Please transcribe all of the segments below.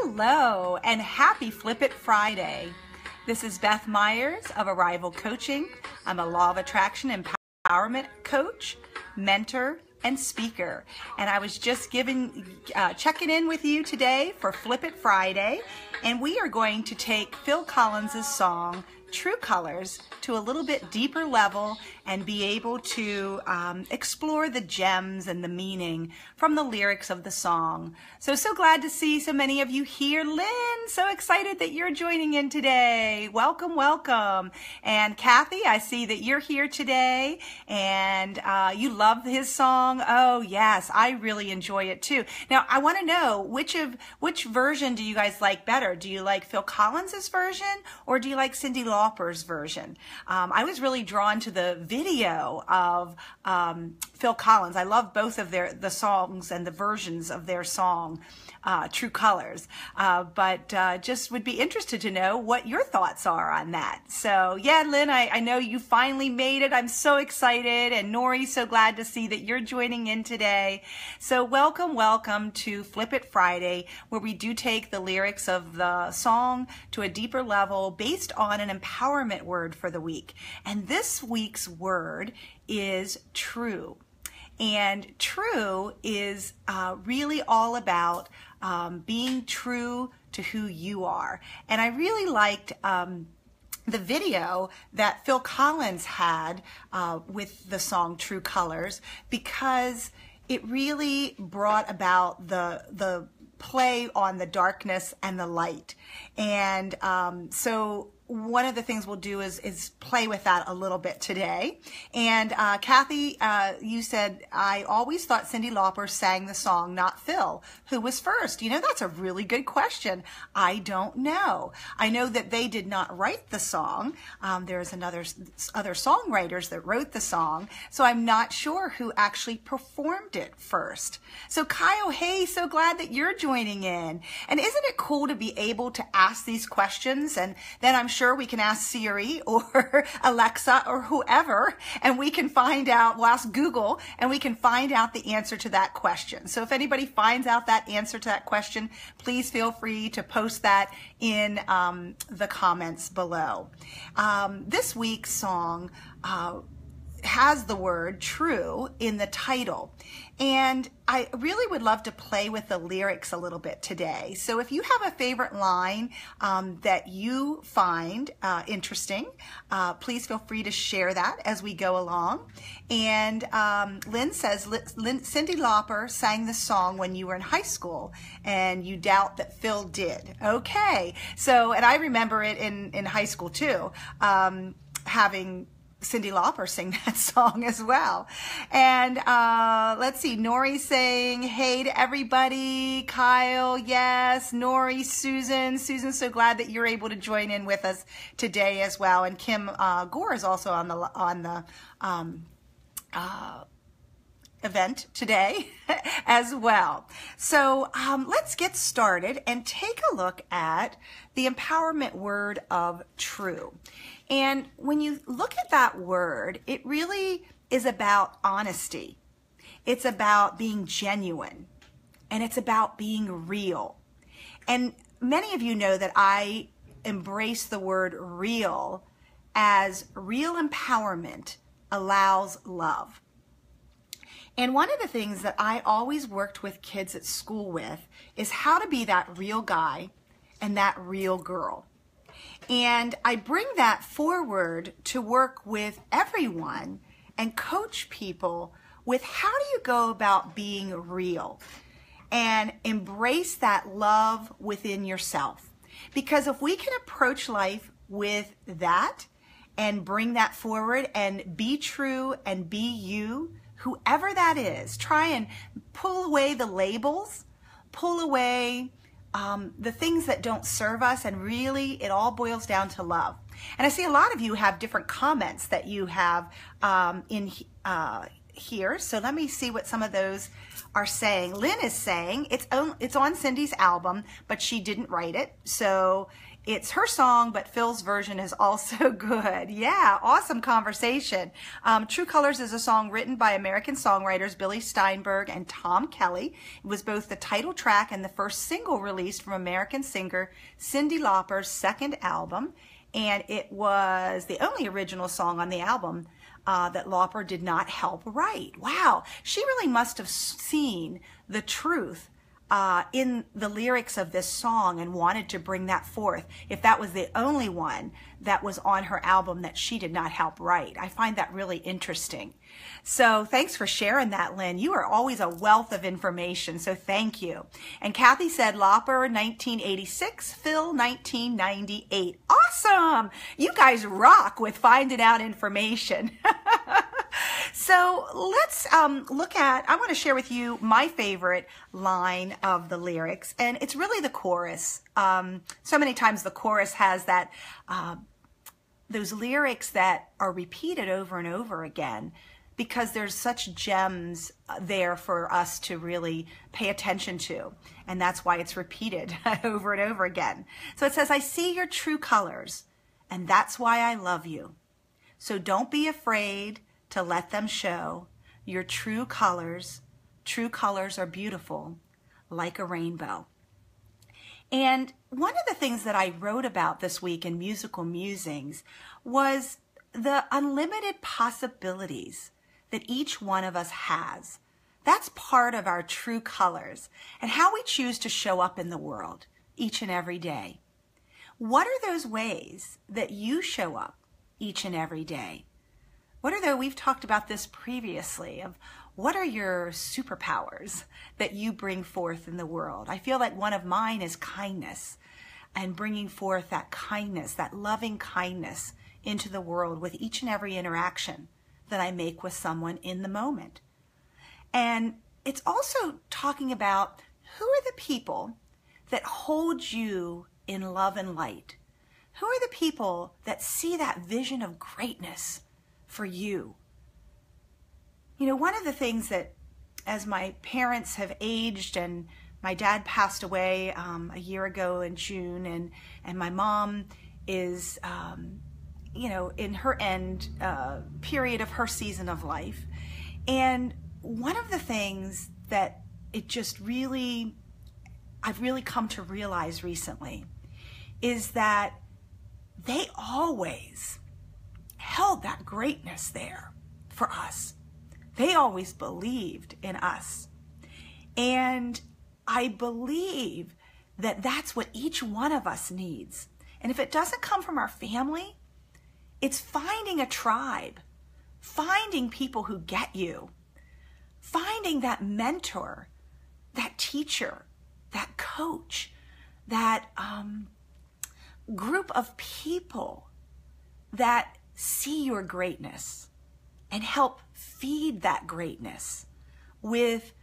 Hello and happy Flip It Friday. This is Beth Myers of Arrival Coaching. I'm a Law of Attraction Empowerment Coach, mentor, and speaker. And I was just checking in with you today for Flip It Friday. And we are going to take Phil Collins's song, True Colors, to a little bit deeper level and be able to explore the gems and the meaning from the lyrics of the song. So glad to see so many of you here. Lynn, so excited that you're joining in today. Welcome, welcome. And Kathy, I see that you're here today and you love his song. Oh yes, I really enjoy it too. Now I want to know which version do you guys like better? Do you like Phil Collins's version or do you like Cyndi Lauper's version? I was really drawn to the video of Phil Collins. I love both of the songs and the versions of their song, True Colors. But just would be interested to know what your thoughts are on that. So yeah, Lynn, I know you finally made it. I'm so excited. And Nori, so glad to see that you're joining in today. So welcome to Flip It Friday, where we do take the lyrics of the song to a deeper level based on an empowerment word for the week. And this week's word is true. And true is really all about being true to who you are. And I really liked the video that Phil Collins had with the song True Colors, because it really brought about the play on the darkness and the light. And so one of the things we'll do is play with that a little bit today. And Kathy, you said, I always thought Cyndi Lauper sang the song, not Phil. Who was first? You know, that's a really good question. I don't know. I know that they did not write the song. There's other songwriters that wrote the song. So I'm not sure who actually performed it first. So Kyle, hey, so glad that you're joining in. And isn't it cool to be able to ask these questions? And then I'm sure we can ask Siri or Alexa or whoever, and we can find out, we'll ask Google, and we can find out the answer to that question. So if anybody finds out that answer to that question, please feel free to post that in the comments below. This week's song has the word true in the title. And I really would love to play with the lyrics a little bit today. So if you have a favorite line that you find interesting, please feel free to share that as we go along. And Lynn says, Cyndi Lauper sang this song when you were in high school and you doubt that Phil did. Okay. So, and I remember it in high school too, having Cyndi Lauper sing that song as well. And let's see, Nori saying, hey to everybody. Kyle, yes. Nori, Susan, so glad that you're able to join in with us today as well. And Kim Gore is also on the event today as well. So let's get started and take a look at the empowerment word of true. And when you look at that word, it really is about honesty. It's about being genuine, and it's about being real. And many of you know that I embrace the word real, as real empowerment allows love. And one of the things that I always worked with kids at school with is how to be that real guy and that real girl. And I bring that forward to work with everyone and coach people with how do you go about being real and embrace that love within yourself. Because if we can approach life with that and bring that forward and be true and be you, whoever that is, try and pull away the labels, pull away the things that don't serve us, and really it all boils down to love. And I see a lot of you have different comments that you have in here. So let me see what some of those are saying. Lynn is saying it's on Cyndi's album, but she didn't write it. So it's her song, but Phil's version is also good. Yeah, awesome conversation. True Colors is a song written by American songwriters Billy Steinberg and Tom Kelly. It was both the title track and the first single released from American singer Cyndi Lauper's second album. And it was the only original song on the album that Lauper did not help write. Wow, she really must have seen the truth in the lyrics of this song and wanted to bring that forth if that was the only one that was on her album that she did not help write. I find that really interesting. So thanks for sharing that, Lynn. You are always a wealth of information, so thank you. And Kathy said Lauper 1986, Phil 1998. Awesome! You guys rock with finding out information. So let's look at, I want to share with you my favorite line of the lyrics, and it's really the chorus. So many times the chorus has that, those lyrics that are repeated over and over again because there's such gems there for us to really pay attention to, and that's why it's repeated over and over again. So it says, I see your true colors, and that's why I love you. So don't be afraid to let them show your true colors. True colors are beautiful, like a rainbow. And one of the things that I wrote about this week in Musical Musings was the unlimited possibilities that each one of us has. That's part of our true colors and how we choose to show up in the world each and every day. What are those ways that you show up each and every day? What are the, we've talked about this previously, of what are your superpowers that you bring forth in the world? I feel like one of mine is kindness, and bringing forth that kindness, that loving kindness into the world with each and every interaction that I make with someone in the moment. And it's also talking about who are the people that hold you in love and light? Who are the people that see that vision of greatness for you? You know, one of the things that, as my parents have aged, and my dad passed away a year ago in June, and my mom is, you know, in her end period of her season of life. And one of the things that it just really, I've really come to realize recently is that they always held that greatness there for us. They always believed in us. And I believe that that's what each one of us needs. And if it doesn't come from our family, it's finding a tribe, finding people who get you, finding that mentor, that teacher, that coach, that group of people that see your greatness and help feed that greatness with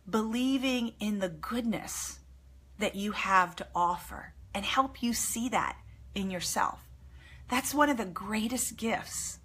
believing in the goodness that you have to offer and help you see that in yourself. That's one of the greatest gifts,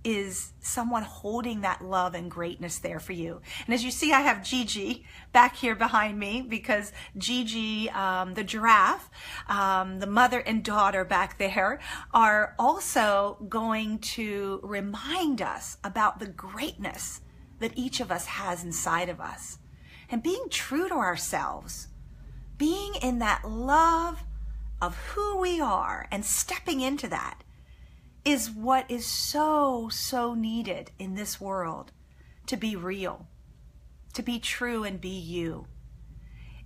is someone holding that love and greatness there for you. And as you see, I have Gigi back here behind me, because Gigi, the giraffe, the mother and daughter back there, are also going to remind us about the greatness that each of us has inside of us. And being true to ourselves, being in that love of who we are and stepping into that, is what is so, so needed in this world, to be real, to be true and be you.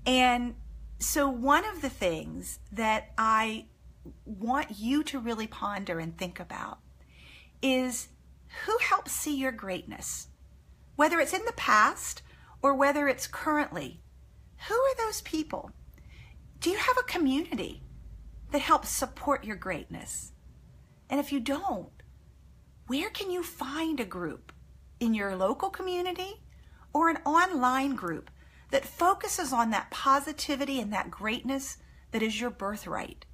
And so one of the things that I want you to really ponder and think about is, who helps see your greatness? Whether it's in the past or whether it's currently, who are those people? Do you have a community that helps support your greatness? And if you don't, where can you find a group in your local community or an online group that focuses on that positivity and that greatness that is your birthright?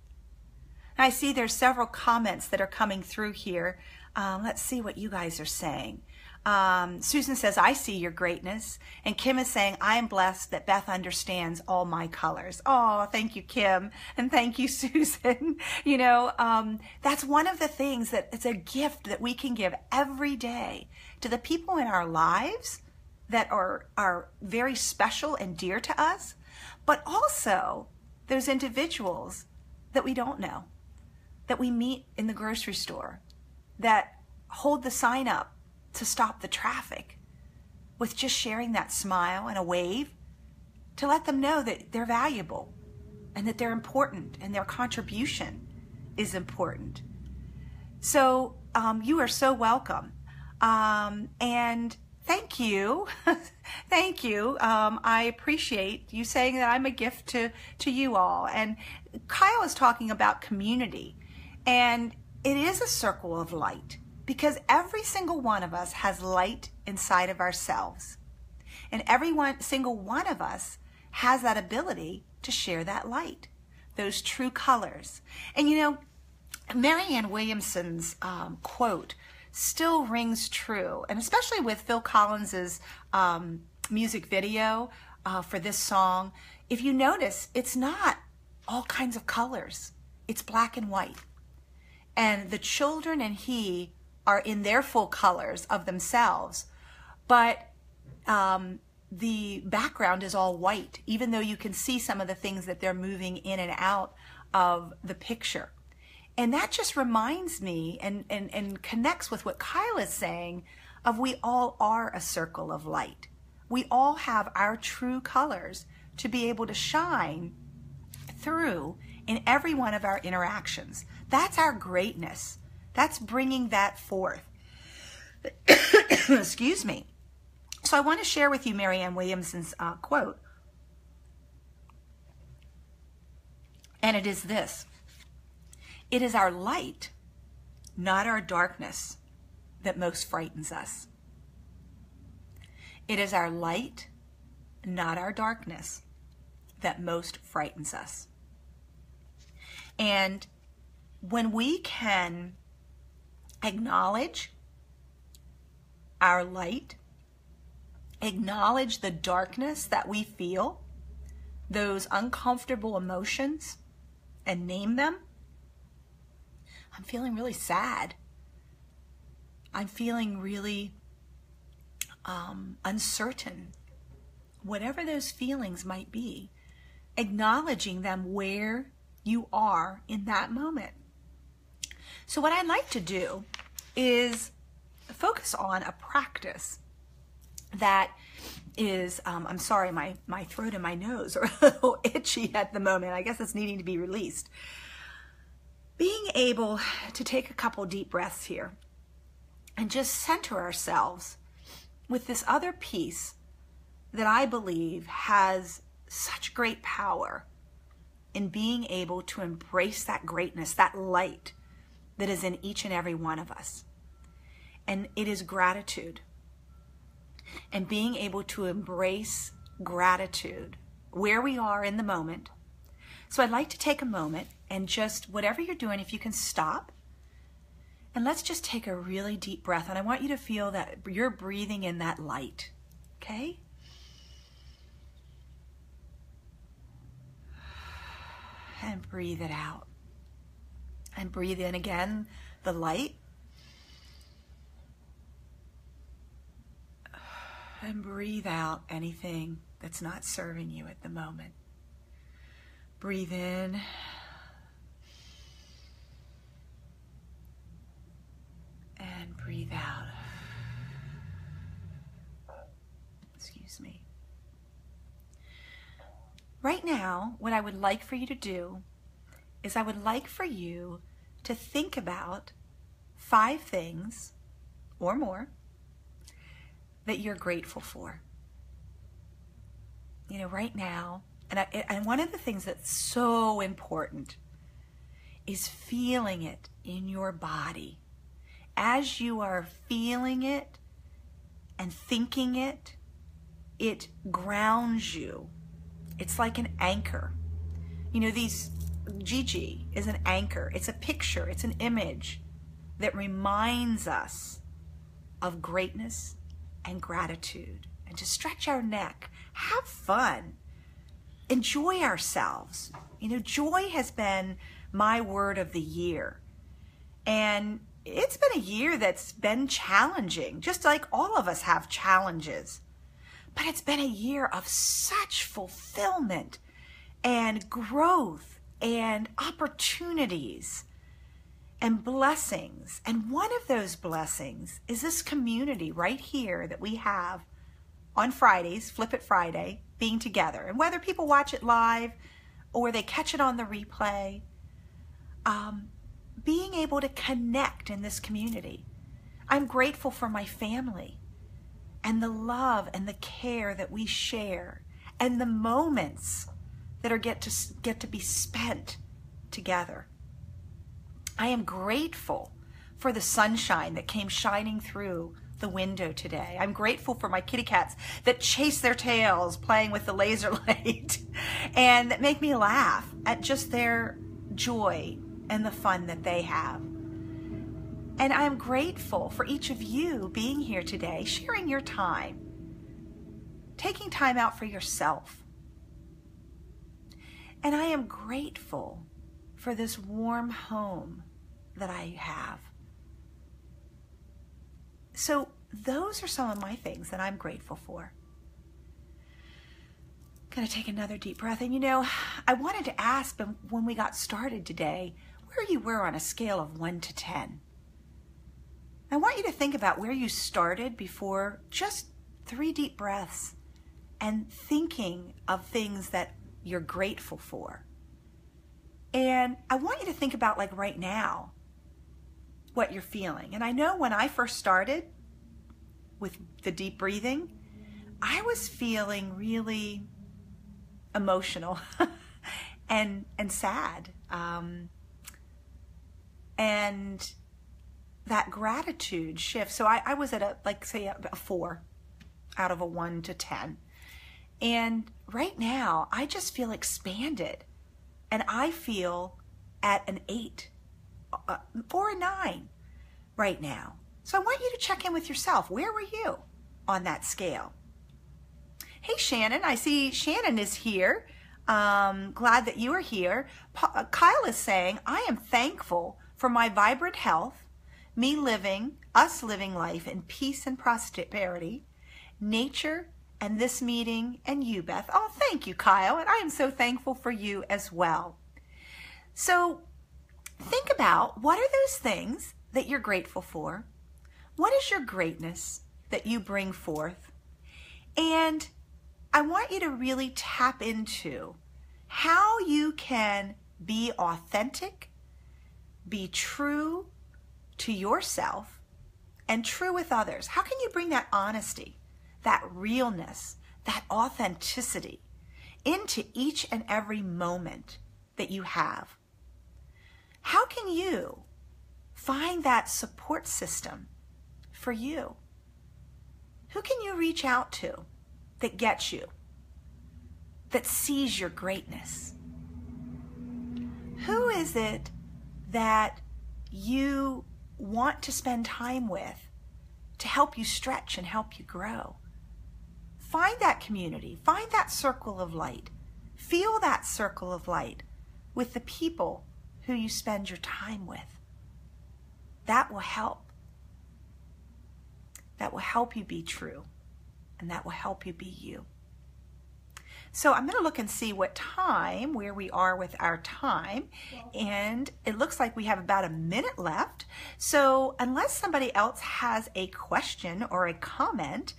And I see there's several comments that are coming through here. Let's see what you guys are saying. Susan says, I see your greatness. And Kim is saying, I am blessed that Beth understands all my colors. Oh, thank you, Kim. And thank you, Susan. You know, that's one of the things that it's a gift that we can give every day to the people in our lives that are very special and dear to us, but also those individuals that we don't know, that we meet in the grocery store, that hold the sign up to stop the traffic, with just sharing that smile and a wave to let them know that they're valuable and that they're important and their contribution is important. So you are so welcome. And thank you. Thank you. I appreciate you saying that I'm a gift to you all. And Kyle is talking about community, and it is a circle of light, because every single one of us has light inside of ourselves. And single one of us has that ability to share that light, those true colors. And you know, Marianne Williamson's quote still rings true, and especially with Phil Collins's music video for this song. If you notice, it's not all kinds of colors. It's black and white. And the children and he are in their full colors of themselves, but the background is all white, even though you can see some of the things that they're moving in and out of the picture. And that just reminds me and connects with what Kyle is saying of we all are a circle of light. We all have our true colors to be able to shine through in every one of our interactions. That's our greatness. That's bringing that forth. Excuse me. So I want to share with you Marianne Williamson's quote. And it is this: it is our light, not our darkness, that most frightens us. It is our light, not our darkness, that most frightens us. And when we can acknowledge our light, acknowledge the darkness that we feel, those uncomfortable emotions, and name them. I'm feeling really sad. I'm feeling really uncertain. Whatever those feelings might be, acknowledging them where you are in that moment. So what I'd like to do is focus on a practice that is, I'm sorry, my throat and my nose are a little itchy at the moment. I guess it's needing to be released. Being able to take a couple deep breaths here and just center ourselves with this other piece that I believe has such great power in being able to embrace that greatness, that light that is in each and every one of us. And it is gratitude. And being able to embrace gratitude where we are in the moment. So I'd like to take a moment and just, whatever you're doing, if you can stop, and let's just take a really deep breath. And I want you to feel that you're breathing in that light, okay? And breathe it out. And breathe in again the light. And breathe out anything that's not serving you at the moment. Breathe in. And breathe out. Excuse me. Right now, what I would like for you to do is I would like for you to think about 5 things or more that you're grateful for. You know, right now, and one of the things that's so important is feeling it in your body. As you are feeling it and thinking it, it grounds you. It's like an anchor. You know, Gigi is an anchor. It's a picture. It's an image that reminds us of greatness and gratitude, and to stretch our neck, have fun, enjoy ourselves. You know, joy has been my word of the year. And it's been a year that's been challenging, just like all of us have challenges. But it's been a year of such fulfillment and growth and opportunities and blessings. And one of those blessings is this community right here that we have on Fridays, Flip It Friday, being together. And whether people watch it live or they catch it on the replay, being able to connect in this community. I'm grateful for my family and the love and the care that we share and the moments that are get to be spent together. I am grateful for the sunshine that came shining through the window today. I'm grateful for my kitty cats that chase their tails playing with the laser light and that make me laugh at just their joy and the fun that they have. And I am grateful for each of you being here today, sharing your time, taking time out for yourself. And I am grateful for this warm home that I have. So those are some of my things that I'm grateful for. Gonna take another deep breath. And you know, I wanted to ask when we got started today, where you were on a scale of 1 to 10. I want you to think about where you started before just 3 deep breaths and thinking of things that you're grateful for. And I want you to think about, like, right now, what you're feeling. And I know when I first started with the deep breathing, I was feeling really emotional and sad. And that gratitude shift. So I was at a 4 out of a 1 to 10. And right now, I just feel expanded. And I feel at an 8 or a 9 right now. So I want you to check in with yourself. Where were you on that scale? Hey, Shannon, I see Shannon is here. Glad that you are here. Kyle is saying, I am thankful for my vibrant health, us living life in peace and prosperity, nature, and this meeting, and you, Beth. Oh, thank you, Kyle, and I am so thankful for you as well. So think about, what are those things that you're grateful for? What is your greatness that you bring forth? And I want you to really tap into how you can be authentic, be true to yourself, and true with others. How can you bring that honesty, that realness, that authenticity into each and every moment that you have? How can you find that support system for you? Who can you reach out to that gets you, that sees your greatness? Who is it that you want to spend time with to help you stretch and help you grow? Find that community, find that circle of light, feel that circle of light with the people who you spend your time with. That will help. That will help you be true, and that will help you be you. So I'm going to look and see where we are with our time. And it looks like we have about a minute left. So unless somebody else has a question or a comment,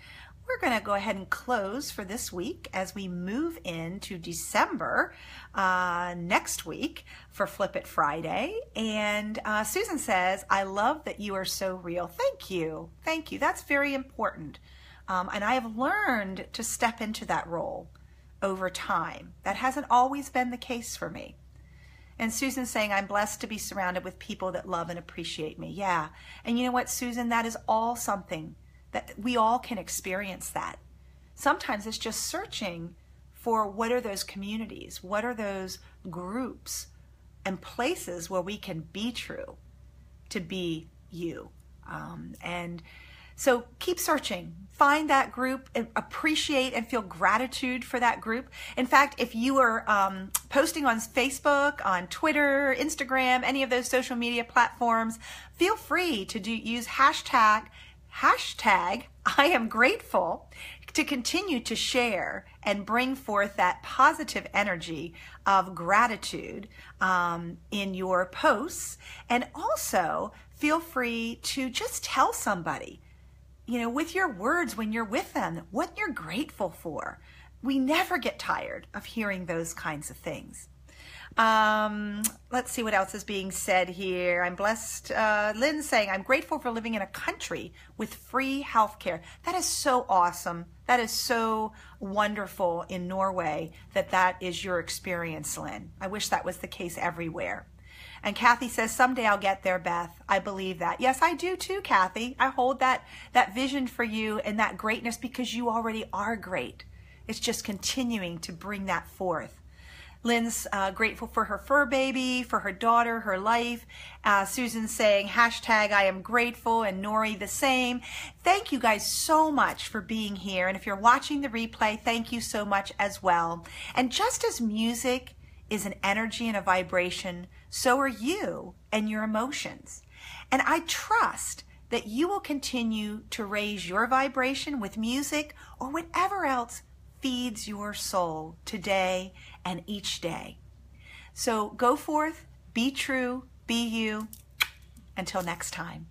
we're going to go ahead and close for this week as we move into December next week for Flip It Friday. And Susan says, I love that you are so real. Thank you. Thank you. That's very important. And I have learned to step into that role over time. That hasn't always been the case for me. And Susan's saying, I'm blessed to be surrounded with people that love and appreciate me. Yeah. And you know what, Susan, that is all something that we all can experience that. Sometimes it's just searching for what are those communities, what are those groups and places where we can be true, to be you. And So keep searching. Find that group, and appreciate and feel gratitude for that group. In fact, if you are posting on Facebook, on Twitter, Instagram, any of those social media platforms, feel free to use hashtag I am grateful to continue to share and bring forth that positive energy of gratitude in your posts. And also feel free to just tell somebody, with your words when you're with them, what you're grateful for. We never get tired of hearing those kinds of things. Let's see what else is being said here. I'm blessed. Lynn's saying, I'm grateful for living in a country with free health care. That is so awesome. That is so wonderful in Norway that is your experience, Lynn. I wish that was the case everywhere. And Kathy says, someday I'll get there, Beth. I believe that. Yes, I do too, Kathy. I hold that vision for you and that greatness because you already are great. It's just continuing to bring that forth. Lynn's grateful for her fur baby, for her daughter, her life. Susan's saying, hashtag I am grateful, and Nori the same. Thank you guys so much for being here. And if you're watching the replay, thank you so much as well. And just as music is an energy and a vibration, so are you and your emotions. And I trust that you will continue to raise your vibration with music or whatever else feeds your soul today and each day. So go forth, be true, be you. Until next time.